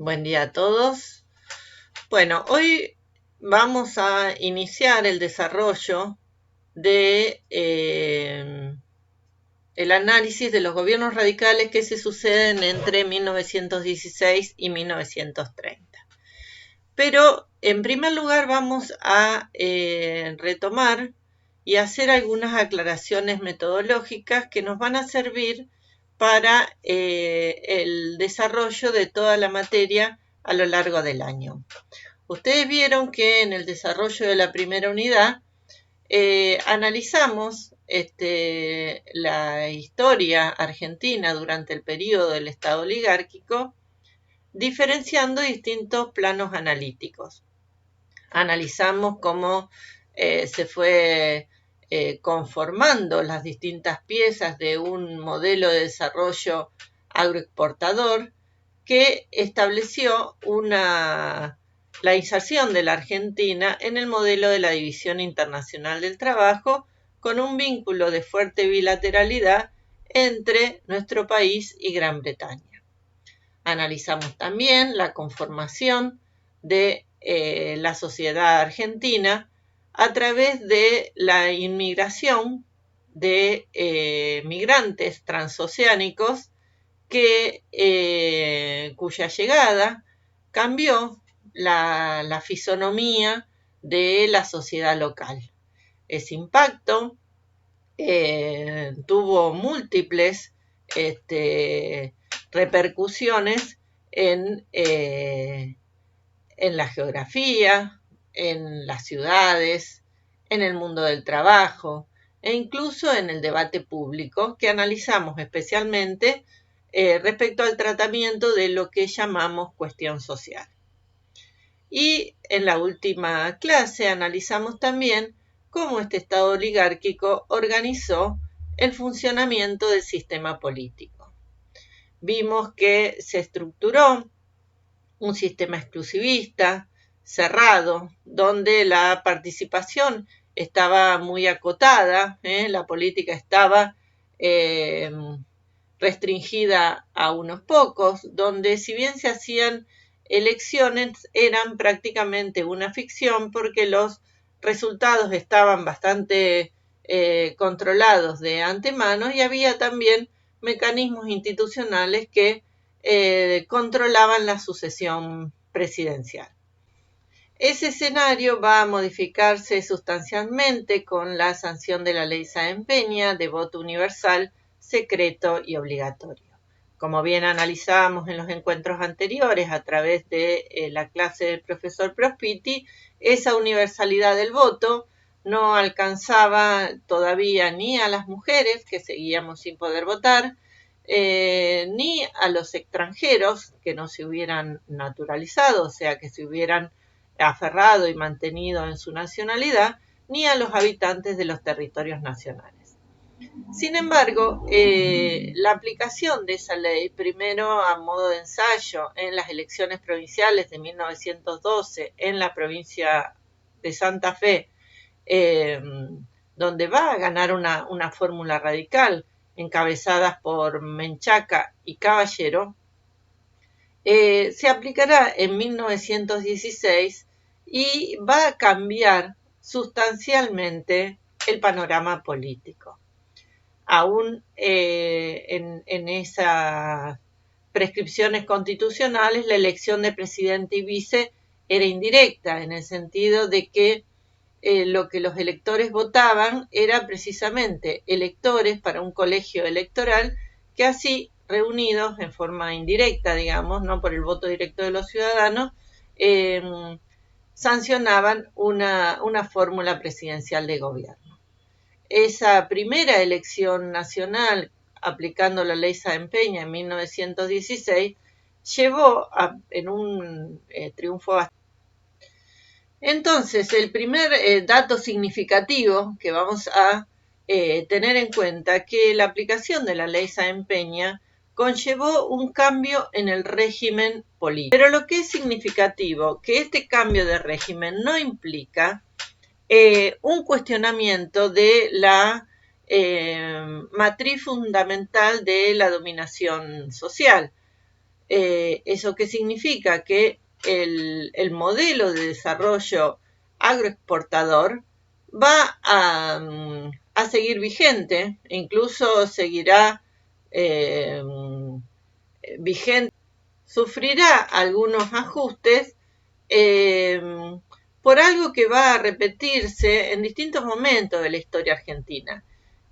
Buen día a todos. Bueno, hoy vamos a iniciar el desarrollo de el análisis de los gobiernos radicales que se suceden entre 1916 y 1930. Pero en primer lugar vamos a retomar y hacer algunas aclaraciones metodológicas que nos van a servir para el desarrollo de toda la materia a lo largo del año. Ustedes vieron que en el desarrollo de la primera unidad analizamos la historia argentina durante el periodo del Estado oligárquico, diferenciando distintos planos analíticos. Analizamos cómo se fue conformando las distintas piezas de un modelo de desarrollo agroexportador que estableció la inserción de la Argentina en el modelo de la División Internacional del Trabajo, con un vínculo de fuerte bilateralidad entre nuestro país y Gran Bretaña. Analizamos también la conformación de la sociedad argentina a través de la inmigración de migrantes transoceánicos cuya llegada cambió la fisonomía de la sociedad local. Ese impacto tuvo múltiples repercusiones en la geografía, en las ciudades, en el mundo del trabajo e incluso en el debate público que analizamos especialmente respecto al tratamiento de lo que llamamos cuestión social. Y en la última clase analizamos también cómo este Estado oligárquico organizó el funcionamiento del sistema político. Vimos que se estructuró un sistema exclusivista, cerrado, donde la participación estaba muy acotada, la política estaba restringida a unos pocos, donde si bien se hacían elecciones eran prácticamente una ficción porque los resultados estaban bastante controlados de antemano y había también mecanismos institucionales que controlaban la sucesión presidencial. Ese escenario va a modificarse sustancialmente con la sanción de la Ley Sáenz Peña de voto universal, secreto y obligatorio. Como bien analizábamos en los encuentros anteriores a través de la clase del profesor Prospiti, esa universalidad del voto no alcanzaba todavía ni a las mujeres, que seguíamos sin poder votar, ni a los extranjeros que no se hubieran naturalizado, o sea, que se hubieran aferrado y mantenido en su nacionalidad, ni a los habitantes de los territorios nacionales. Sin embargo, la aplicación de esa ley, primero a modo de ensayo en las elecciones provinciales de 1912 en la provincia de Santa Fe, donde va a ganar una fórmula radical encabezadas por Menchaca y Caballero, se aplicará en 1916 y va a cambiar sustancialmente el panorama político. Aún en esas prescripciones constitucionales, la elección de presidente y vice era indirecta, en el sentido de que lo que los electores votaban era precisamente electores para un colegio electoral que así, reunidos en forma indirecta, digamos, no por el voto directo de los ciudadanos, sancionaban una fórmula presidencial de gobierno. Esa primera elección nacional, aplicando la ley Sáenz Peña en 1916, llevó en un triunfo bastante. Entonces, el primer dato significativo que vamos a tener en cuenta que la aplicación de la ley Sáenz Peña conllevó un cambio en el régimen político. Pero lo que es significativo, que este cambio de régimen no implica un cuestionamiento de la matriz fundamental de la dominación social. ¿Eso qué significa? Que el modelo de desarrollo agroexportador va a seguir vigente, incluso seguirá vigente, sufrirá algunos ajustes eh, por algo que va a repetirse en distintos momentos de la historia argentina,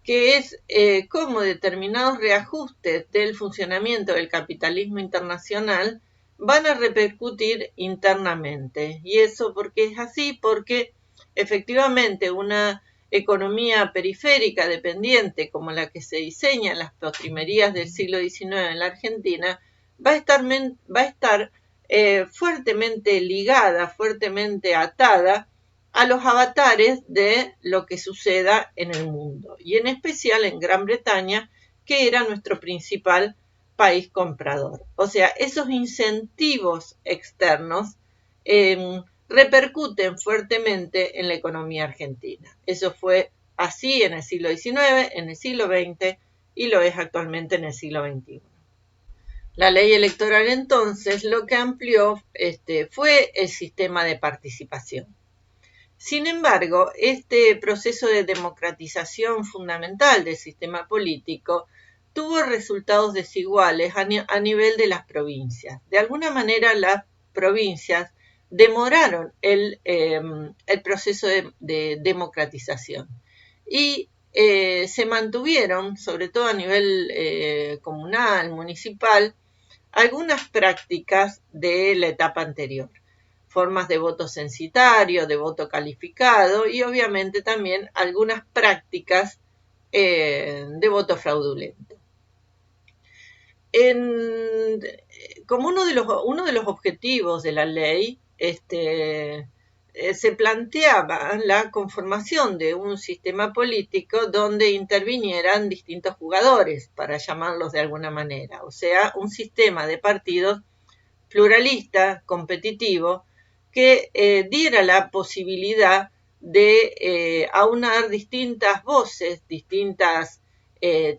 que es cómo determinados reajustes del funcionamiento del capitalismo internacional van a repercutir internamente. Y eso porque es así, porque efectivamente una economía periférica dependiente como la que se diseña en las postrimerías del siglo XIX en la Argentina va a estar fuertemente ligada, fuertemente atada a los avatares de lo que suceda en el mundo, y en especial en Gran Bretaña, que era nuestro principal país comprador. O sea, esos incentivos externos repercuten fuertemente en la economía argentina. Eso fue así en el siglo XIX, en el siglo XX y lo es actualmente en el siglo XXI. La ley electoral entonces lo que amplió fue el sistema de participación. Sin embargo, este proceso de democratización fundamental del sistema político tuvo resultados desiguales a nivel de las provincias. De alguna manera, las provincias demoraron el proceso de democratización y se mantuvieron, sobre todo a nivel comunal, municipal, algunas prácticas de la etapa anterior, formas de voto censitario, de voto calificado y obviamente también algunas prácticas de voto fraudulento. Como uno de los objetivos de la ley, se planteaba la conformación de un sistema político donde intervinieran distintos jugadores, para llamarlos de alguna manera, o sea, un sistema de partidos pluralista, competitivo, que diera la posibilidad de aunar distintas voces, distintas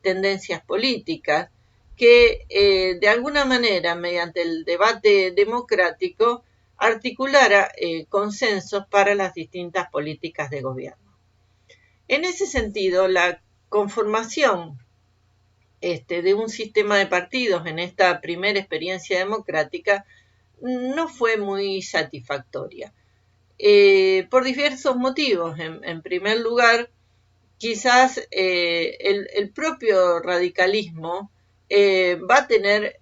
tendencias políticas, que de alguna manera, mediante el debate democrático, articulara consensos para las distintas políticas de gobierno. En ese sentido, la conformación de un sistema de partidos en esta primera experiencia democrática no fue muy satisfactoria, por diversos motivos. En primer lugar, quizás el propio radicalismo va a tener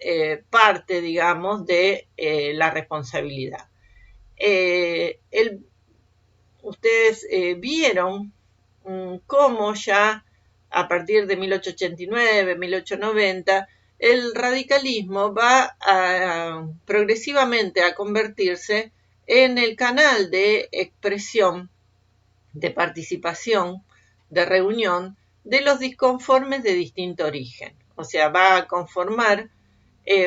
parte, digamos, de la responsabilidad. Ustedes vieron cómo ya a partir de 1889, 1890, el radicalismo va progresivamente a convertirse en el canal de expresión, de participación, de reunión de los disconformes de distinto origen. O sea, va a conformar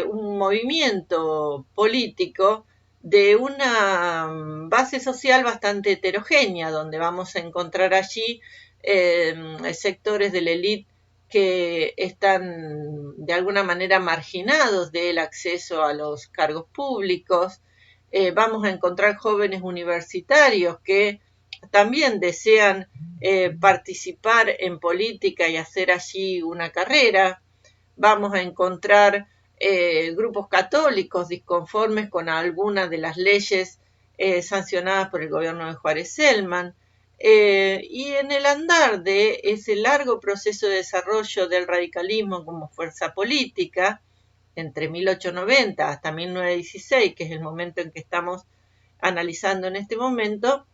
un movimiento político de una base social bastante heterogénea, donde vamos a encontrar allí sectores de la élite que están de alguna manera marginados del acceso a los cargos públicos. Vamos a encontrar jóvenes universitarios que también desean participar en política y hacer allí una carrera. Vamos a encontrar grupos católicos disconformes con algunas de las leyes sancionadas por el gobierno de Juárez Celman. Y en el andar de ese largo proceso de desarrollo del radicalismo como fuerza política, entre 1890 hasta 1916, que es el momento en que estamos analizando en este momento,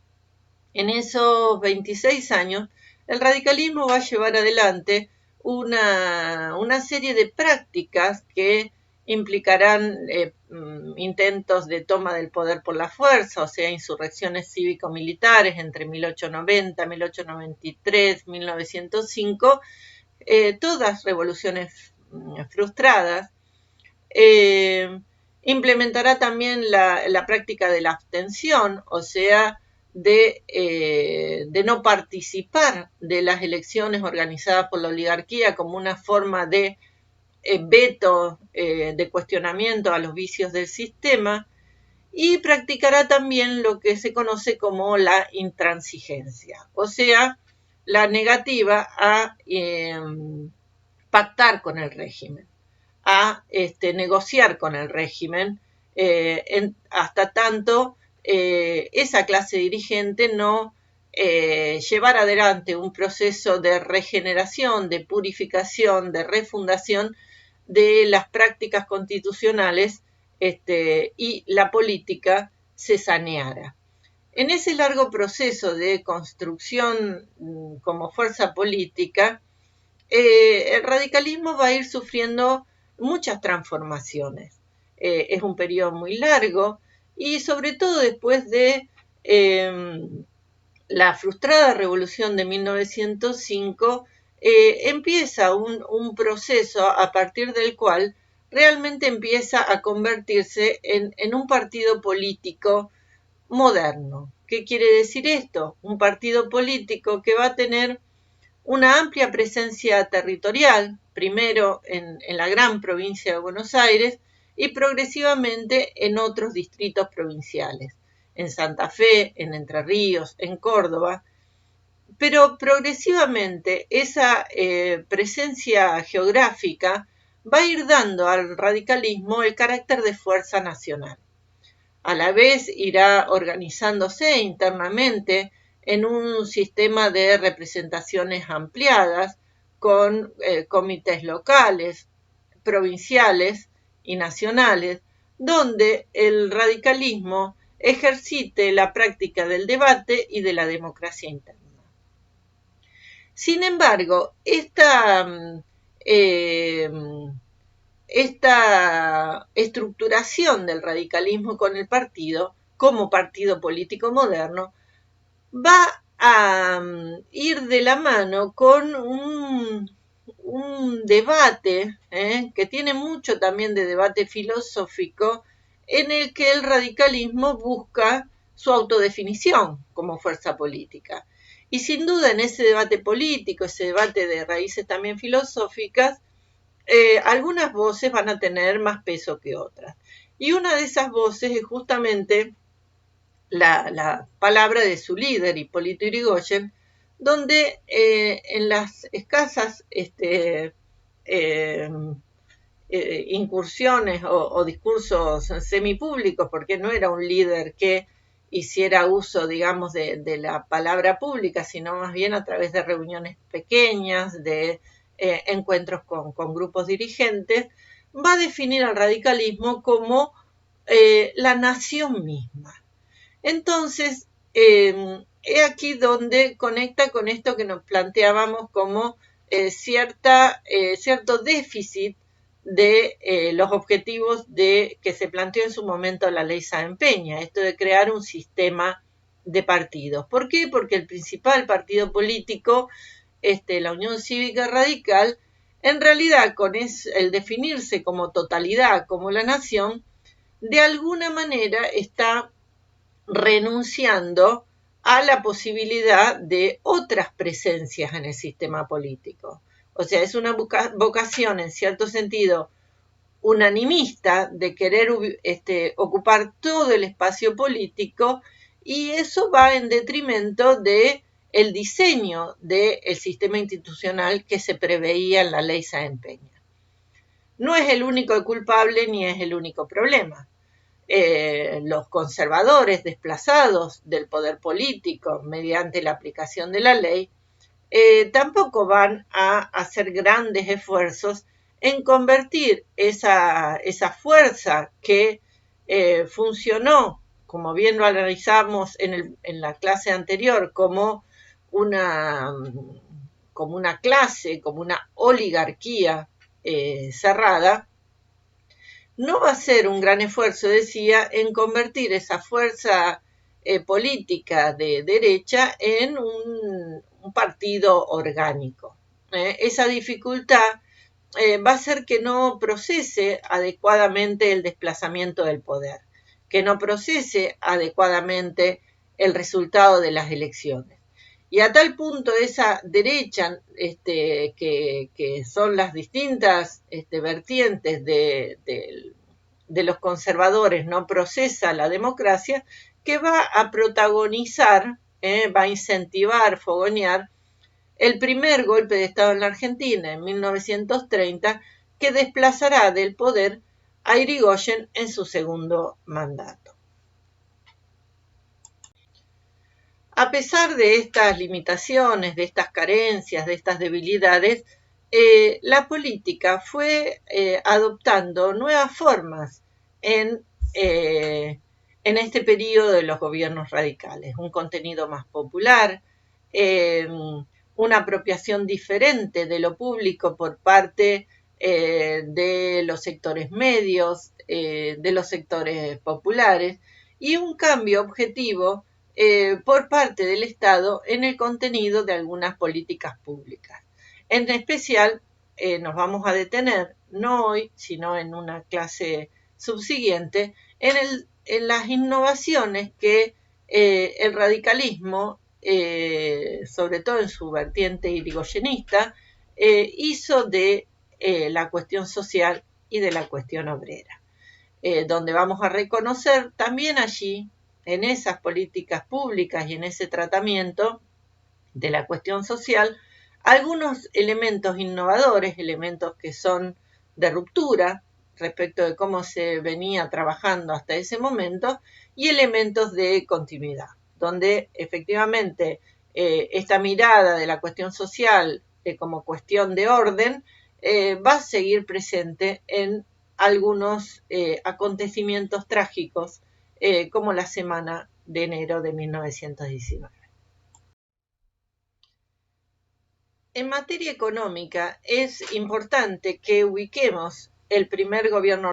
en esos 26 años, el radicalismo va a llevar adelante una serie de prácticas que implicarán intentos de toma del poder por la fuerza, o sea, insurrecciones cívico-militares entre 1890, 1893, 1905, todas revoluciones frustradas. Implementará también la práctica de la abstención, o sea, de no participar de las elecciones organizadas por la oligarquía como una forma de veto de cuestionamiento a los vicios del sistema, y practicará también lo que se conoce como la intransigencia, o sea, la negativa a pactar con el régimen, a negociar con el régimen, hasta tanto esa clase dirigente no llevar adelante un proceso de regeneración, de purificación, de refundación de las prácticas constitucionales y la política se saneara. En ese largo proceso de construcción como fuerza política, el radicalismo va a ir sufriendo muchas transformaciones. Es un periodo muy largo y sobre todo después de la frustrada revolución de 1905, empieza un proceso a partir del cual realmente empieza a convertirse en un partido político moderno. ¿Qué quiere decir esto? Un partido político que va a tener una amplia presencia territorial, primero en la gran provincia de Buenos Aires y progresivamente en otros distritos provinciales, en Santa Fe, en Entre Ríos, en Córdoba, pero progresivamente esa presencia geográfica va a ir dando al radicalismo el carácter de fuerza nacional. A la vez irá organizándose internamente en un sistema de representaciones ampliadas con comités locales, provinciales y nacionales, donde el radicalismo ejercite la práctica del debate y de la democracia interna. Sin embargo, esta estructuración del radicalismo con el partido, como partido político moderno, va a ir de la mano con un debate que tiene mucho también de debate filosófico, en el que el radicalismo busca su autodefinición como fuerza política. Y sin duda en ese debate político, ese debate de raíces también filosóficas, algunas voces van a tener más peso que otras. Y una de esas voces es justamente la palabra de su líder, Hipólito Yrigoyen, donde en las escasas incursiones o discursos semipúblicos, porque no era un líder que hiciera uso, digamos, de la palabra pública, sino más bien a través de reuniones pequeñas, de encuentros con grupos dirigentes, va a definir al radicalismo como la nación misma. Entonces, he aquí donde conecta con esto que nos planteábamos como cierto déficit de los objetivos que se planteó en su momento la ley Sáenz Peña, esto de crear un sistema de partidos. ¿Por qué? Porque el principal partido político, la Unión Cívica Radical, en realidad con el definirse como totalidad, como la nación, de alguna manera está renunciando a la posibilidad de otras presencias en el sistema político. O sea, es una vocación en cierto sentido unanimista de querer ocupar todo el espacio político, y eso va en detrimento de el diseño del sistema institucional que se preveía en la ley Sáenz Peña. No es el único culpable ni es el único problema. Los conservadores desplazados del poder político mediante la aplicación de la ley tampoco van a hacer grandes esfuerzos en convertir esa fuerza que funcionó, como bien lo analizamos en la clase anterior, como una clase, como una oligarquía cerrada, no va a ser un gran esfuerzo, decía, en convertir esa fuerza política de derecha en un partido orgánico. Esa dificultad va a hacer que no procese adecuadamente el desplazamiento del poder, que no procese adecuadamente el resultado de las elecciones. Y a tal punto esa derecha, que son las distintas vertientes de los conservadores, no procesa la democracia, que va a protagonizar, va a incentivar, fogonear el primer golpe de Estado en la Argentina en 1930, que desplazará del poder a Irigoyen en su segundo mandato. A pesar de estas limitaciones, de estas carencias, de estas debilidades, la política fue adoptando nuevas formas en este periodo de los gobiernos radicales. Un contenido más popular, una apropiación diferente de lo público por parte de los sectores medios, de los sectores populares, y un cambio objetivo por parte del Estado en el contenido de algunas políticas públicas. En especial, nos vamos a detener, no hoy, sino en una clase subsiguiente, en las innovaciones que el radicalismo, sobre todo en su vertiente irigoyenista, hizo de la cuestión social y de la cuestión obrera, donde vamos a reconocer también allí, en esas políticas públicas y en ese tratamiento de la cuestión social, algunos elementos innovadores, elementos que son de ruptura respecto de cómo se venía trabajando hasta ese momento, y elementos de continuidad, donde efectivamente esta mirada de la cuestión social como cuestión de orden va a seguir presente en algunos acontecimientos trágicos, como la semana de enero de 1919. En materia económica, es importante que ubiquemos el primer gobierno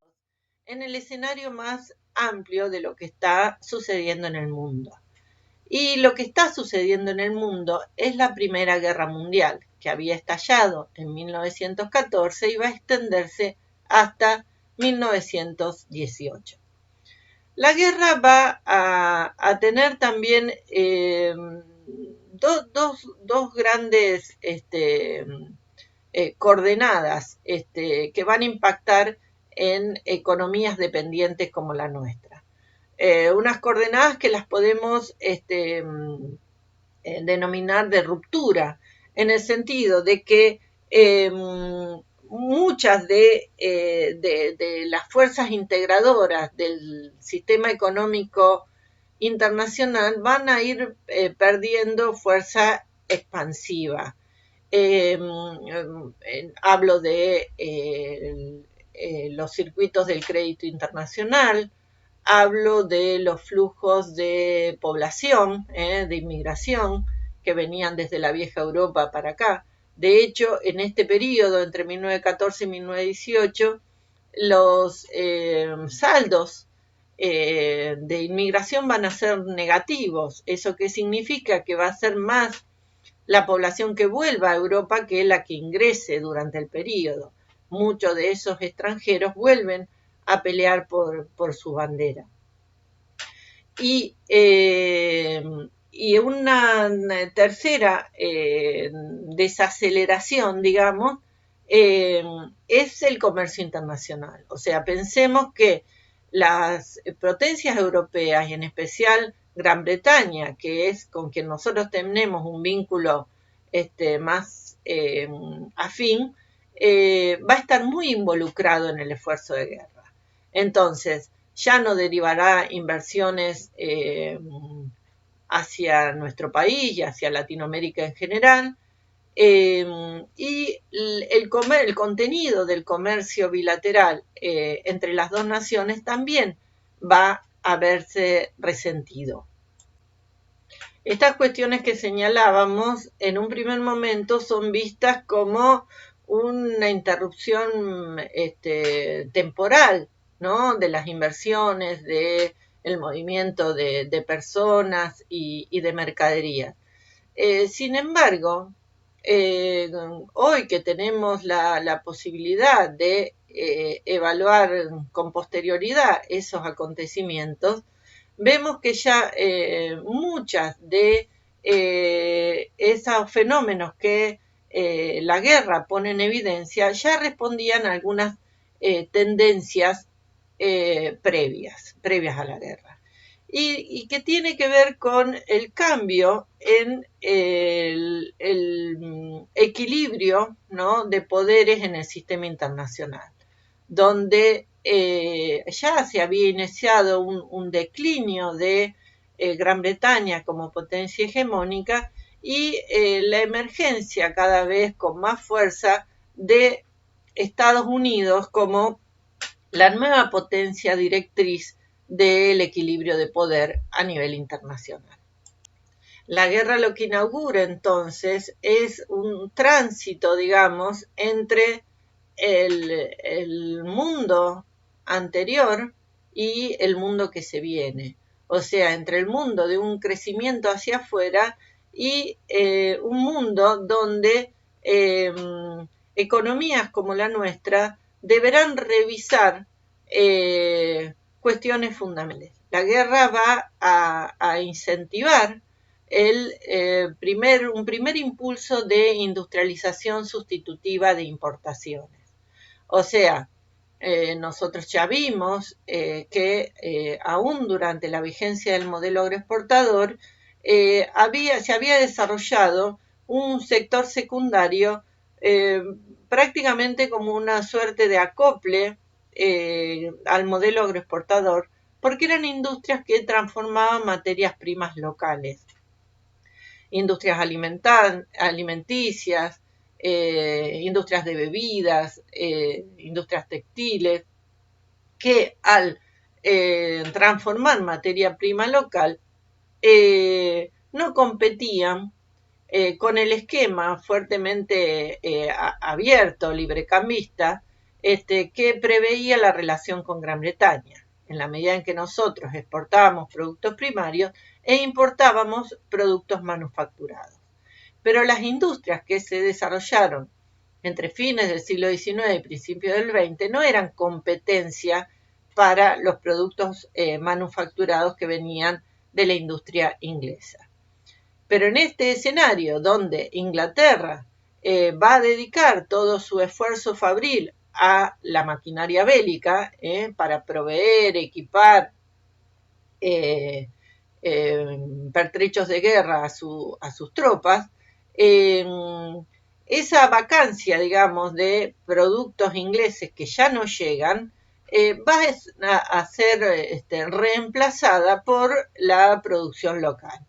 en el escenario más amplio de lo que está sucediendo en el mundo. Y lo que está sucediendo en el mundo es la Primera Guerra Mundial, que había estallado en 1914 y va a extenderse hasta 1918. La guerra va a tener también dos grandes coordenadas que van a impactar en economías dependientes como la nuestra. Unas coordenadas que las podemos denominar de ruptura, en el sentido de que muchas de las fuerzas integradoras del sistema económico internacional van a ir perdiendo fuerza expansiva. Hablo de los circuitos del crédito internacional, hablo de los flujos de población, de inmigración, que venían desde la vieja Europa para acá. De hecho, en este periodo, entre 1914 y 1918, los saldos de inmigración van a ser negativos. ¿Eso qué significa? Que va a ser más la población que vuelva a Europa que la que ingrese durante el periodo. Muchos de esos extranjeros vuelven a pelear por su bandera. Y una tercera desaceleración, digamos, es el comercio internacional. O sea, pensemos que las potencias europeas, y en especial Gran Bretaña, que es con quien nosotros tenemos un vínculo más afín, va a estar muy involucrado en el esfuerzo de guerra. Entonces, ya no derivará inversiones hacia nuestro país y hacia Latinoamérica en general, y el contenido del comercio bilateral entre las dos naciones también va a verse resentido. Estas cuestiones que señalábamos en un primer momento son vistas como una interrupción temporal, ¿no?, de las inversiones, del movimiento de personas y de mercaderías. Sin embargo, hoy que tenemos la posibilidad de evaluar con posterioridad esos acontecimientos, vemos que ya muchas de esos fenómenos que la guerra pone en evidencia ya respondían a algunas tendencias previas a la guerra. Y que tiene que ver con el cambio en el equilibrio, ¿no?, de poderes en el sistema internacional, donde ya se había iniciado un declinio de Gran Bretaña como potencia hegemónica y la emergencia cada vez con más fuerza de Estados Unidos como la nueva potencia directriz del equilibrio de poder a nivel internacional. La guerra lo que inaugura entonces es un tránsito, digamos, entre el mundo anterior y el mundo que se viene. O sea, entre el mundo de un crecimiento hacia afuera y un mundo donde economías como la nuestra deberán revisar cuestiones fundamentales. La guerra va a incentivar un primer impulso de industrialización sustitutiva de importaciones. O sea, nosotros ya vimos que aún durante la vigencia del modelo agroexportador se había desarrollado un sector secundario prácticamente como una suerte de acople al modelo agroexportador, porque eran industrias que transformaban materias primas locales, industrias alimenticias, industrias de bebidas, industrias textiles, que al transformar materia prima local no competían con el esquema fuertemente abierto, librecambista, que preveía la relación con Gran Bretaña. En la medida en que nosotros exportábamos productos primarios e importábamos productos manufacturados. Pero las industrias que se desarrollaron entre fines del siglo XIX y principios del XX no eran competencia para los productos manufacturados que venían de la industria inglesa. Pero en este escenario donde Inglaterra va a dedicar todo su esfuerzo fabril a la maquinaria bélica para proveer, equipar pertrechos de guerra a sus tropas, esa vacancia, digamos, de productos ingleses que ya no llegan, va a ser reemplazada por la producción local.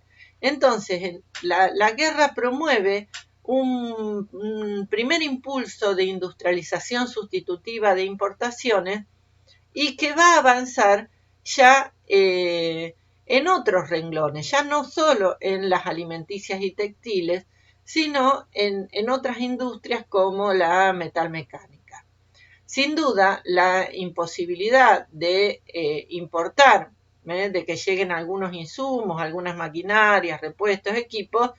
Entonces, la guerra promueve un primer impulso de industrialización sustitutiva de importaciones y que va a avanzar ya en otros renglones, ya no solo en las alimenticias y textiles, sino en otras industrias como la metalmecánica. Sin duda, la imposibilidad de importar, de que lleguen algunos insumos, algunas maquinarias, repuestos, equipos,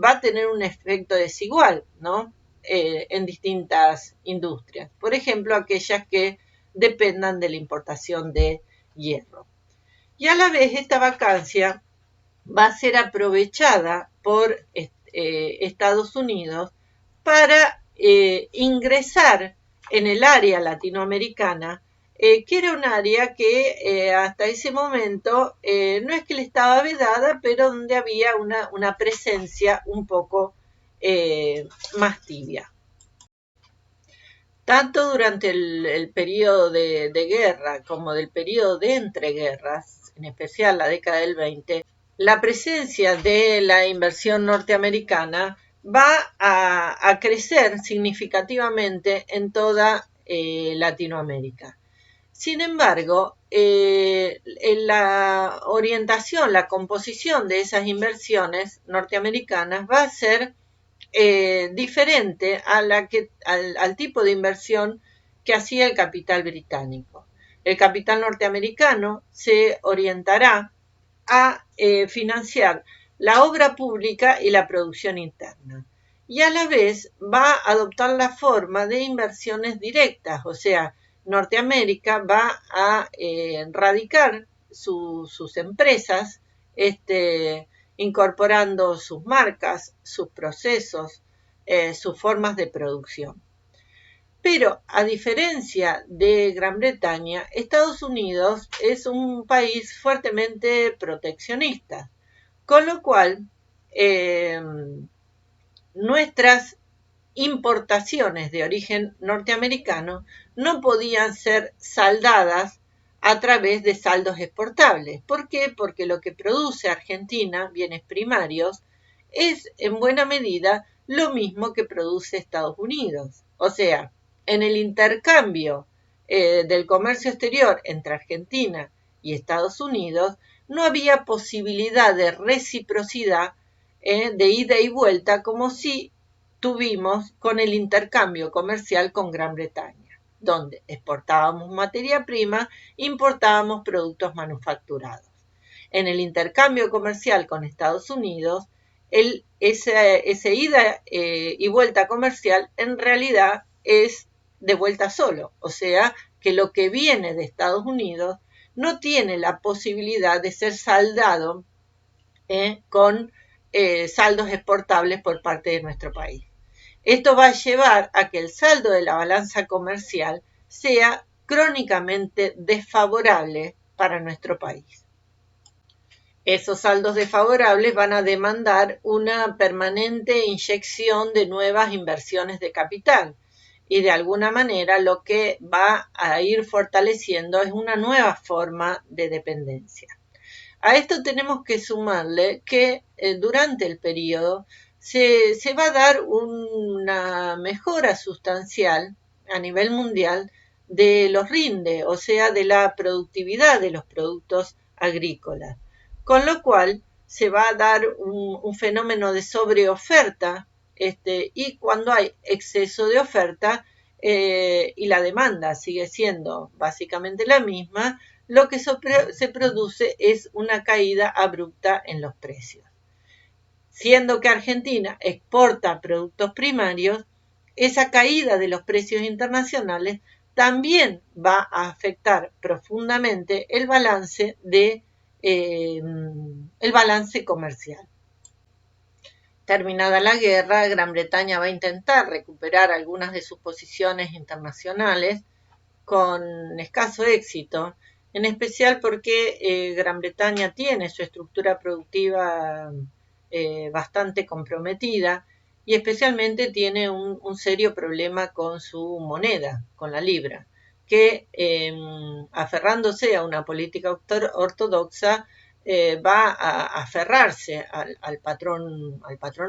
va a tener un efecto desigual, ¿no? En distintas industrias. Por ejemplo, aquellas que dependan de la importación de hierro. Y a la vez esta vacancia va a ser aprovechada por Estados Unidos para ingresar en el área latinoamericana, que era un área que hasta ese momento no es que le estaba vedada, pero donde había una presencia un poco más tibia. Tanto durante el periodo de guerra como del periodo de entreguerras, en especial la década del 20, la presencia de la inversión norteamericana va a crecer significativamente en toda Latinoamérica. Sin embargo, la orientación, la composición de esas inversiones norteamericanas va a ser diferente al tipo de inversión que hacía el capital británico. El capital norteamericano se orientará a financiar la obra pública y la producción interna, y a la vez va a adoptar la forma de inversiones directas, o sea, Norteamérica va a radicar sus empresas incorporando sus marcas, sus procesos, sus formas de producción. Pero a diferencia de Gran Bretaña, Estados Unidos es un país fuertemente proteccionista, con lo cual nuestras importaciones de origen norteamericano no podían ser saldadas a través de saldos exportables. ¿Por qué? Porque lo que produce Argentina, bienes primarios, es en buena medida lo mismo que produce Estados Unidos. O sea, en el intercambio del comercio exterior entre Argentina y Estados Unidos, no había posibilidad de reciprocidad de ida y vuelta como si tuvimos con el intercambio comercial con Gran Bretaña, donde exportábamos materia prima, importábamos productos manufacturados. En el intercambio comercial con Estados Unidos, ese ida y vuelta comercial en realidad es de vuelta solo, o sea que lo que viene de Estados Unidos no tiene la posibilidad de ser saldado con saldos exportables por parte de nuestro país. Esto va a llevar a que el saldo de la balanza comercial sea crónicamente desfavorable para nuestro país. Esos saldos desfavorables van a demandar una permanente inyección de nuevas inversiones de capital y de alguna manera lo que va a ir fortaleciendo es una nueva forma de dependencia. A esto tenemos que sumarle que durante el periodo se va a dar una mejora sustancial a nivel mundial de los RINDE, o sea, de la productividad de los productos agrícolas, con lo cual se va a dar un fenómeno de sobreoferta y cuando hay exceso de oferta y la demanda sigue siendo básicamente la misma, lo que se produce es una caída abrupta en los precios. Siendo que Argentina exporta productos primarios, esa caída de los precios internacionales también va a afectar profundamente el balance comercial. Terminada la guerra, Gran Bretaña va a intentar recuperar algunas de sus posiciones internacionales con escaso éxito, en especial porque Gran Bretaña tiene su estructura productiva bastante comprometida y especialmente tiene un serio problema con su moneda, con la libra, que aferrándose a una política ortodoxa va a aferrarse al patrón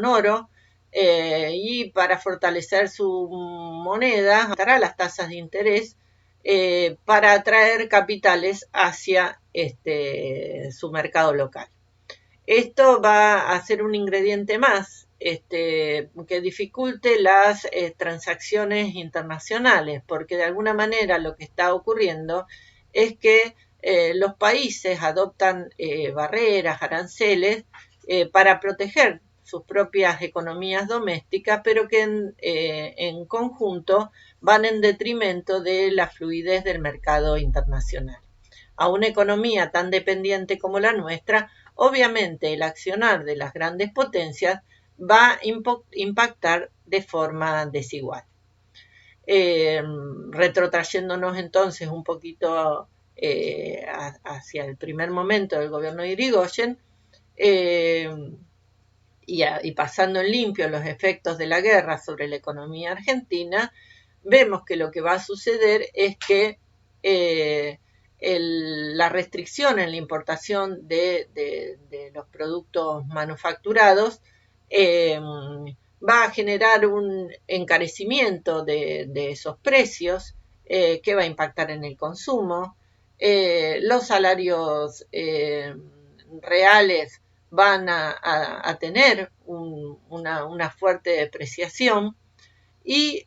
oro y para fortalecer su moneda aumentará las tasas de interés para atraer capitales hacia su mercado local. Esto va a ser un ingrediente más que dificulte las transacciones internacionales, porque de alguna manera lo que está ocurriendo es que los países adoptan barreras, aranceles, para proteger sus propias economías domésticas, pero que en conjunto van en detrimento de la fluidez del mercado internacional. A una economía tan dependiente como la nuestra, obviamente el accionar de las grandes potencias va a impactar de forma desigual. Retrotrayéndonos entonces un poquito hacia el primer momento del gobierno de Irigoyen, y pasando en limpio los efectos de la guerra sobre la economía argentina, vemos que lo que va a suceder es que la restricción en la importación de los productos manufacturados va a generar un encarecimiento de esos precios que va a impactar en el consumo. Los salarios reales van a tener una fuerte depreciación y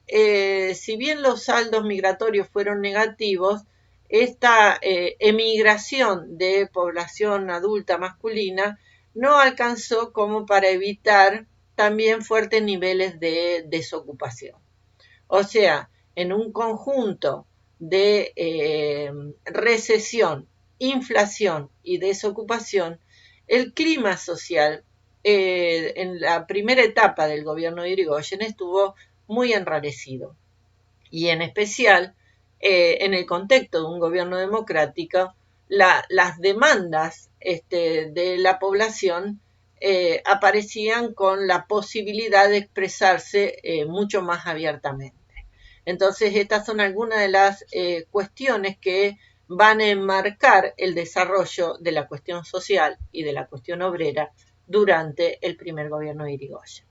si bien los saldos migratorios fueron negativos, esta emigración de población adulta masculina no alcanzó como para evitar también fuertes niveles de desocupación. O sea, en un conjunto de recesión, inflación y desocupación, el clima social en la primera etapa del gobierno de Irigoyen estuvo muy enrarecido. Y en especial, en el contexto de un gobierno democrático, las demandas de la población aparecían con la posibilidad de expresarse mucho más abiertamente. Entonces, estas son algunas de las cuestiones que van a enmarcar el desarrollo de la cuestión social y de la cuestión obrera durante el primer gobierno de Irigoyen.